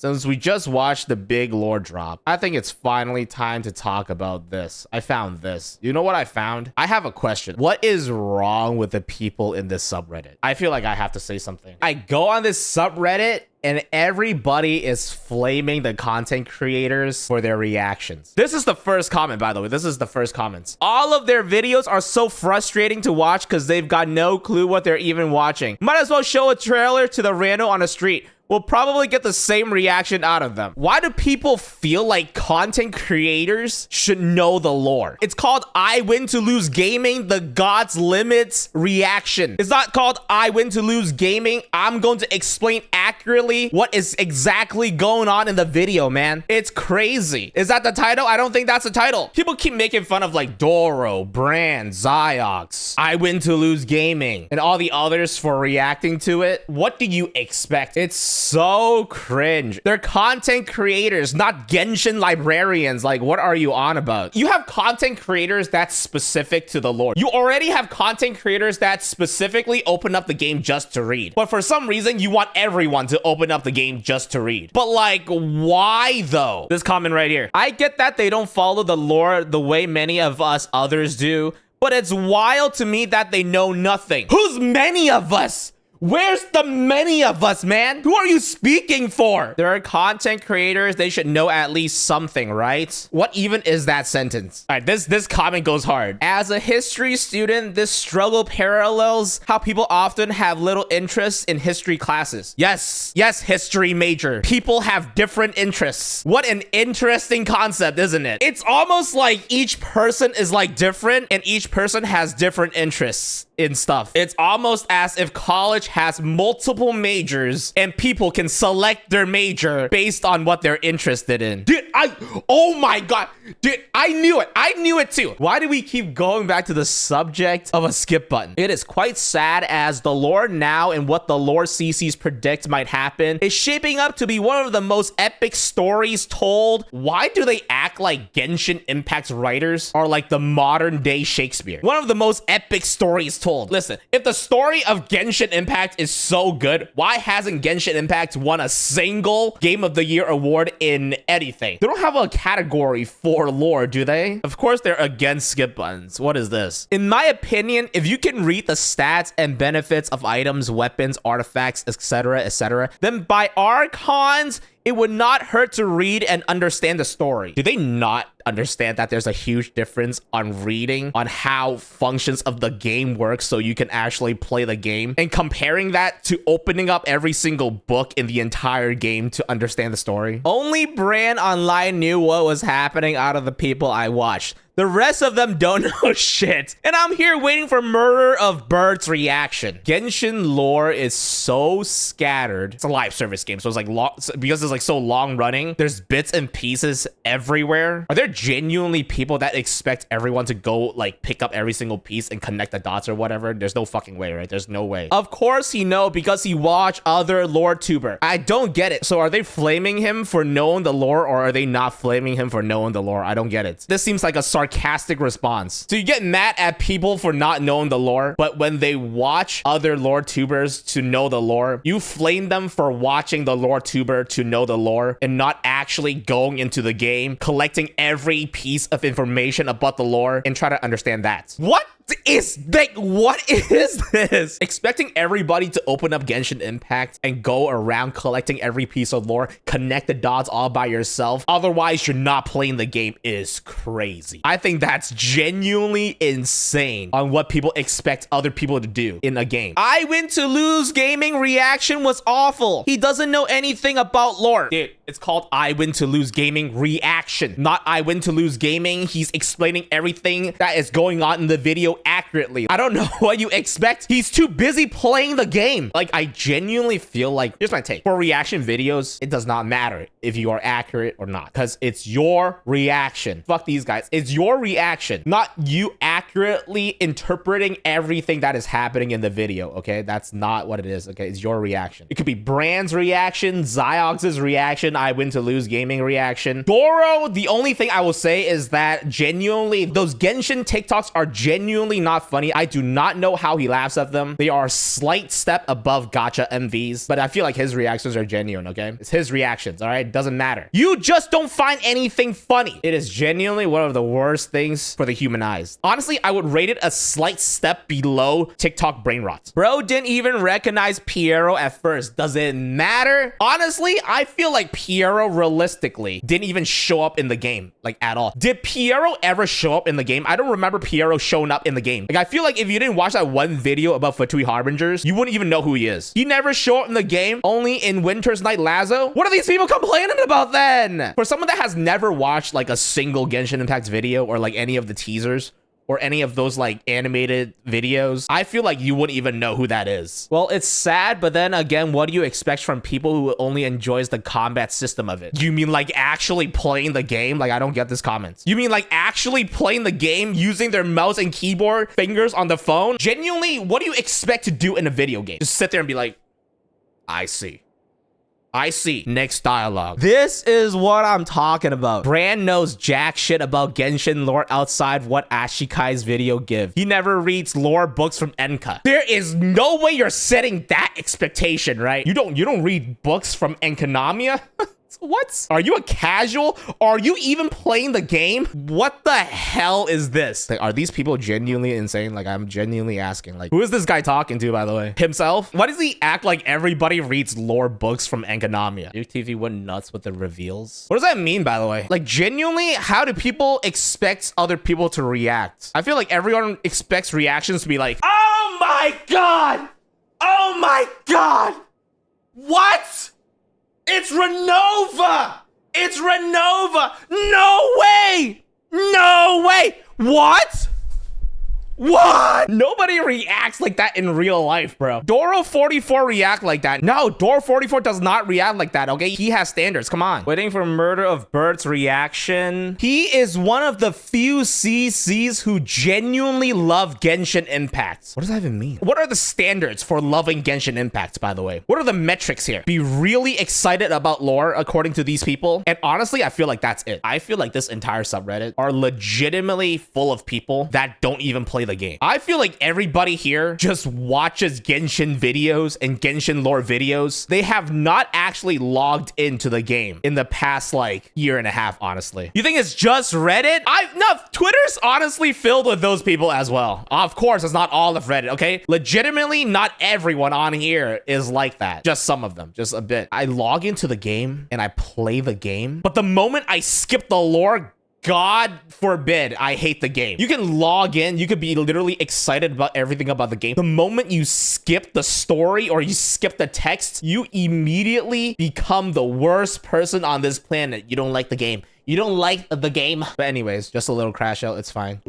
Since we just watched the big lore drop, I think it's finally time to talk about this. I found this. You know what I found? I have a question. What is wrong with the people in this subreddit? I feel like I have to say something. I go on this subreddit and everybody is flaming the content creators for their reactions. This is the first comment, by the way. This is the first comments. All of their videos are so frustrating to watch because they've got no clue what they're even watching. Might as well show a trailer to the rando on the street. We'll probably get the same reaction out of them. Why do people feel like content creators should know the lore? It's called I Win to Lose Gaming, the God's Limits reaction. It's not called I Win to Lose Gaming. I'm going to explain accurately what is exactly going on in the video, man. It's crazy. Is that the title? I don't think that's the title. People keep making fun of like Doro, Brand, Ziox, I Win to Lose Gaming, and all the others for reacting to it. What do you expect? It's so cringe. They're content creators, not Genshin librarians. Like, what are you on about? You have content creators that's specific to the lore. You already have content creators that specifically open up the game just to read. But for some reason, you want everyone to open up the game just to read. But like, why though? This comment right here. I get that they don't follow the lore the way many of us others do, but it's wild to me that they know nothing. Who's many of us? Where's the many of us, man? Who are you speaking for? There are content creators. They should know at least something, right? What even is that sentence? All right, this comment goes hard. As a history student, this struggle parallels how people often have little interest in history classes. Yes, history major. People have different interests. What an interesting concept, isn't it? It's almost like each person is like different and each person has different interests in stuff. It's almost as if college has multiple majors and people can select their major based on what they're interested in. Oh my god. Dude, I knew it too. Why do we keep going back to the subject of a skip button? It is quite sad as the lore now and what the lore CCs predict might happen is shaping up to be one of the most epic stories told. Why do they act like Genshin Impact's writers are like the modern day Shakespeare? One of the most epic stories told. Listen, if the story of Genshin Impact is so good, why hasn't Genshin Impact won a single Game of the Year award in anything? They don't have a category for lore, do they? Of course they're against skip buttons. What is this? In my opinion, if you can read the stats and benefits of items, weapons, artifacts, etc., then by Archons, it would not hurt to read and understand the story. Do they not understand that there's a huge difference on reading on how functions of the game work so you can actually play the game and comparing that to opening up every single book in the entire game to understand the story? Only Brand Online knew what was happening out of the people I watched. The rest of them don't know shit. And I'm here waiting for Murder of Bird's reaction. Genshin lore is so scattered. It's a live service game, so it's like long, because it's like so long running, there's bits and pieces everywhere. Are there genuinely people that expect everyone to go like pick up every single piece and connect the dots or whatever? There's no fucking way, right? There's no way. Of course he know because he watched other lore tuber. I don't get it. So are they flaming him for knowing the lore or are they not flaming him for knowing the lore? I don't get it. This seems like a sarcastic response. So you get mad at people for not knowing the lore, but when they watch other lore tubers to know the lore, you flame them for watching the lore tuber to know the lore and not actually going into the game, collecting every piece of information about the lore and try to understand that. What is this? Expecting everybody to open up Genshin Impact and go around collecting every piece of lore, connect the dots all by yourself, otherwise you're not playing the game, is crazy. I think that's genuinely insane on what people expect other people to do in a game. I Win to Lose Gaming reaction was awful. He doesn't know anything about lore. Dude, it's called I Win to Lose Gaming reaction, not I Win to Lose Gaming. He's explaining everything that is going on in the video accurately. I don't know what you expect. He's too busy playing the game. Like, I genuinely feel like, here's my take. For reaction videos, it does not matter if you are accurate or not, because it's your reaction. Fuck these guys. It's your reaction, not you accurately interpreting everything that is happening in the video, okay? That's not what it is, okay? It's your reaction. It could be Brand's reaction, Ziox's reaction, I Win to Lose Gaming reaction. Doro, the only thing I will say is that genuinely, those Genshin TikToks are genuinely genuinely not funny. I do not know how he laughs at them. They are a slight step above gacha MVs, but I feel like his reactions are genuine, okay? It's his reactions, all right? Doesn't matter. You just don't find anything funny. It is genuinely one of the worst things for the human eyes. Honestly, I would rate it a slight step below TikTok brain rot. Bro didn't even recognize Piero at first. Does it matter? Honestly, I feel like Piero realistically didn't even show up in the game, like at all. Did Piero ever show up in the game? I don't remember Piero showing up in the game. Like, I feel like if you didn't watch that one video about Fatui Harbingers, you wouldn't even know who he is. He never showed up in the game, only in Winter's Night Lazo. What are these people complaining about then? For someone that has never watched like a single Genshin Impact video or like any of the teasers, or any of those like animated videos, I feel like you wouldn't even know who that is. Well, it's sad, but then again, what do you expect from people who only enjoys the combat system of it? You mean like actually playing the game? Like, I don't get this comment. You mean like actually playing the game using their mouse and keyboard fingers on the phone? Genuinely, what do you expect to do in a video game? Just sit there and be like, I see. I see. Next dialogue. This is what I'm talking about. Brand knows jack shit about Genshin lore outside what Ashikai's video give. He never reads lore books from Enka. There is no way you're setting that expectation, right? You don't read books from Enkanamia? What? Are you a casual? Are you even playing the game? What the hell is this? Like, are these people genuinely insane? Like, I'm genuinely asking. Like, who is this guy talking to, by the way? Himself? Why does he act like everybody reads lore books from Enkanamia? Your TV went nuts with the reveals. What does that mean, by the way? Like, genuinely, how do people expect other people to react? I feel like everyone expects reactions to be like, oh my God! Oh my God! What? It's Renova! It's Renova! No way! No way! What? What? Nobody reacts like that in real life, bro. Doro44 react like that. No, Doro44 does not react like that, okay? He has standards. Come on. Waiting for Murder of Birds reaction. He is one of the few CCs who genuinely love Genshin Impact. What does that even mean? What are the standards for loving Genshin Impact, by the way? What are the metrics here? Be really excited about lore, according to these people. And honestly, I feel like that's it. I feel like this entire subreddit are legitimately full of people that don't even play the game. I feel like everybody here just watches Genshin videos and Genshin lore videos. They have not actually logged into the game in the past like year and a half, honestly. You think it's just Reddit? No, Twitter's honestly filled with those people as well. Of course, it's not all of Reddit, okay? Legitimately, not everyone on here is like that. Just some of them, just a bit. I log into the game and I play the game, but the moment I skip the lore, God forbid, I hate the game. You can log in, you could be literally excited about everything about the game. The moment you skip the story or you skip the text, you immediately become the worst person on this planet. You don't like the game. You don't like the game. But anyways, just a little crash out. It's fine.